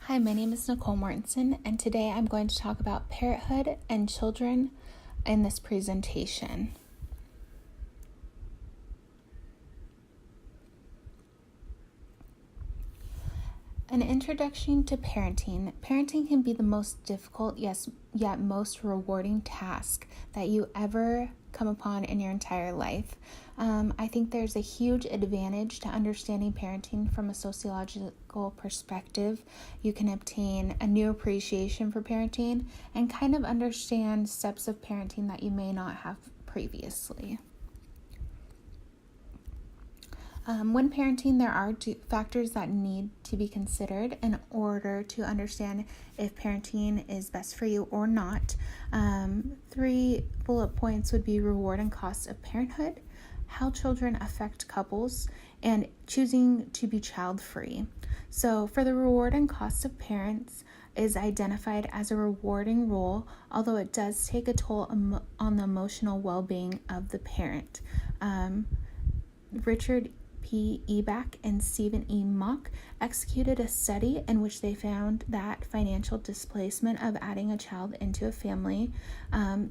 Hi, my name is Nicole Mortensen, and today I'm going to talk about parenthood and children in this presentation. An introduction to parenting. Parenting can be the most difficult, yet most rewarding task that you ever come upon in your entire life. I think there's a huge advantage to understanding parenting from a sociological perspective. You can obtain a new appreciation for parenting and kind of understand steps of parenting that you may not have previously. When parenting, there are two factors that need to be considered in order to understand if parenting is best for you or not. 3 bullet points would be reward and cost of parenthood, how children affect couples, and choosing to be child-free. So for the reward and cost of parents is identified as a rewarding role, although it does take a toll on the emotional well-being of the parent. Richard P. Ebach and Stephen E. Mock executed a study in which they found that financial displacement of adding a child into a family.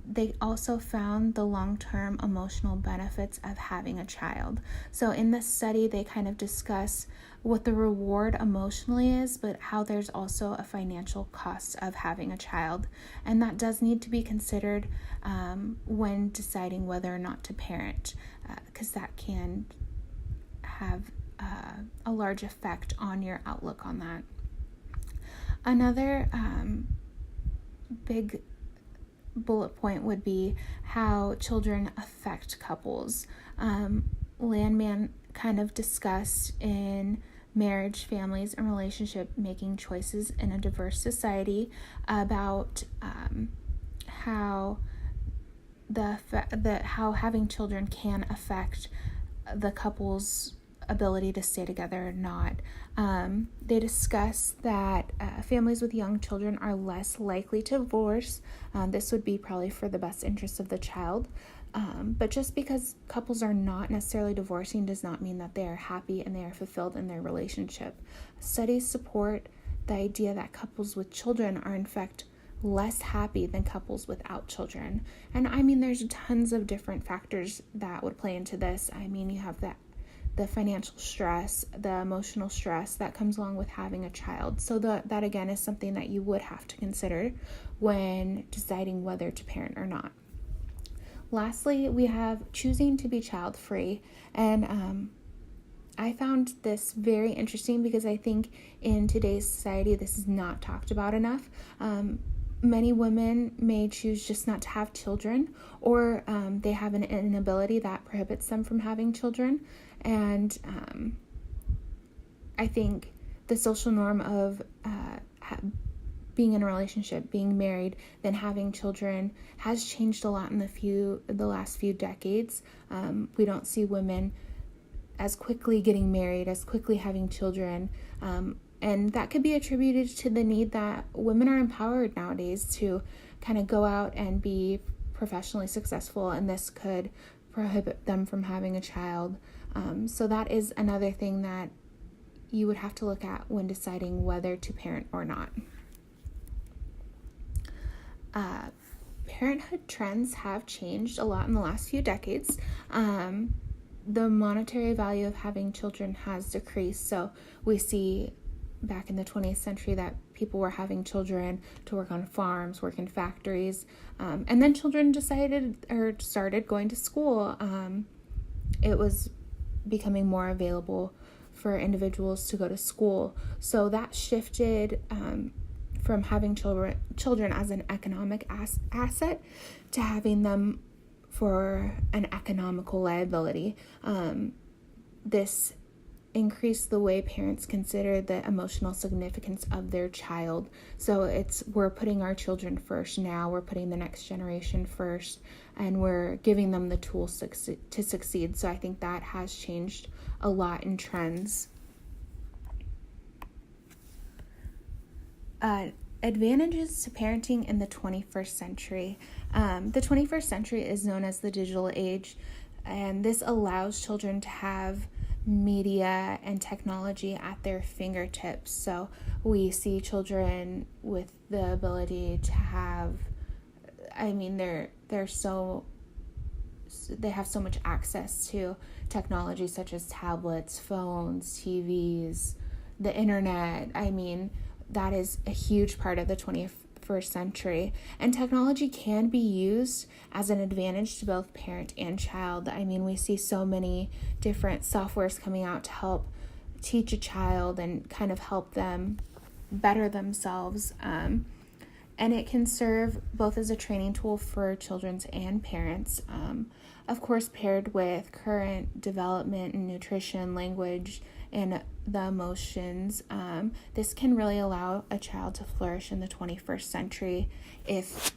They also found the long-term emotional benefits of having a child. So in this study, they kind of discuss what the reward emotionally is, but how there's also a financial cost of having a child. And that does need to be considered when deciding whether or not to parent, because that can have a large effect on your outlook on that. Another big bullet point would be how children affect couples. Landman kind of discussed in marriage, families, and relationship making choices in a diverse society about how how having children can affect the couple's ability to stay together or not. They discuss that families with young children are less likely to divorce. This would be probably for the best interest of the child. But just because couples are not necessarily divorcing does not mean that they are happy and they are fulfilled in their relationship. Studies support the idea that couples with children are in fact less happy than couples without children. And I mean, there's tons of different factors that would play into this. I mean, you have the financial stress, the emotional stress that comes along with having a child. So that again is something that you would have to consider when deciding whether to parent or not. Lastly, we have choosing to be child-free. And I found this very interesting because I think in today's society, this is not talked about enough. Many women may choose just not to have children, or they have an inability that prohibits them from having children. And I think the social norm of being in a relationship, being married, then having children has changed a lot in the last few decades. We don't see women as quickly getting married, as quickly having children. And that could be attributed to the need that women are empowered nowadays to kind of go out and be professionally successful, and this could prohibit them from having a child. So that is another thing that you would have to look at when deciding whether to parent or not. Parenthood trends have changed a lot in the last few decades. The monetary value of having children has decreased. So we see back in the 20th century that people were having children to work on farms, work in factories, and then children started going to school. It was becoming more available for individuals to go to school. So that shifted from having children as an economic asset to having them for an economical liability. This increased the way parents consider the emotional significance of their child. So we're putting our children first now, we're putting the next generation first, and we're giving them the tools to succeed. So I think that has changed a lot in trends. Advantages to parenting in the 21st century. The 21st century is known as the digital age, and this allows children to have media and technology at their fingertips. So we see children with the ability to have, they have so much access to technology such as tablets, phones, TVs, the internet. That is a huge part of the 21st century. And technology can be used as an advantage to both parent and child. We see so many different softwares coming out to help teach a child and kind of help them better themselves. And it can serve both as a training tool for children and parents. Of course, paired with current development in nutrition, language, and the emotions, this can really allow a child to flourish in the 21st century if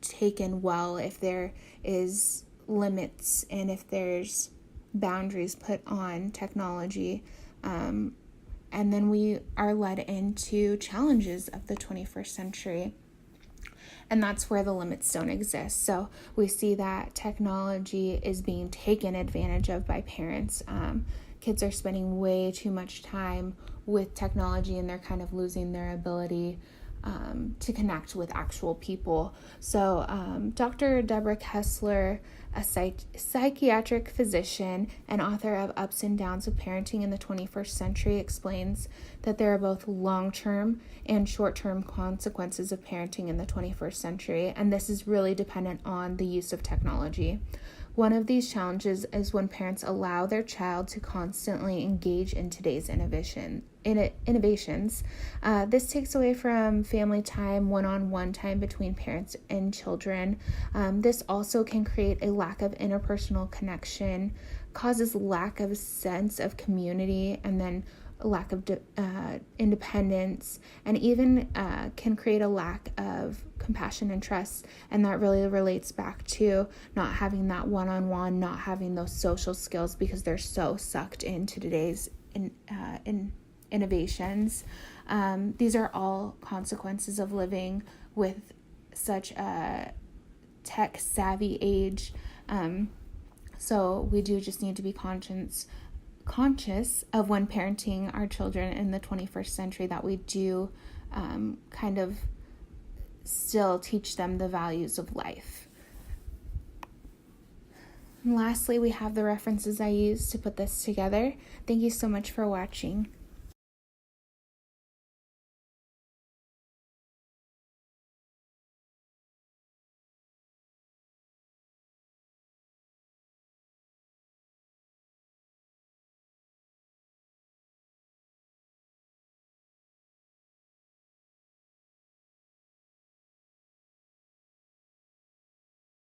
taken well, if there is limits and if there's boundaries put on technology. And then we are led into challenges of the 21st century. And that's where the limits don't exist. So we see that technology is being taken advantage of by parents. Kids are spending way too much time with technology, and they're kind of losing their ability to connect with actual people. So Dr. Deborah Kessler, a psychiatric physician and author of Ups and Downs of Parenting in the 21st Century, explains that there are both long-term and short-term consequences of parenting in the 21st century, and this is really dependent on the use of technology. One of these challenges is when parents allow their child to constantly engage in today's innovations. This takes away from family time, one-on-one time between parents and children. This also can create a lack of interpersonal connection, causes lack of sense of community, and then a lack of independence, and even can create a lack of compassion and trust. And that really relates back to not having that one-on-one, not having those social skills, because they're so sucked into today's innovations. These are all consequences of living with such a tech-savvy age. So we do just need to be conscious of when parenting our children in the 21st century, that we do kind of still teach them the values of life. And lastly, we have the references I used to put this together. Thank you so much for watching.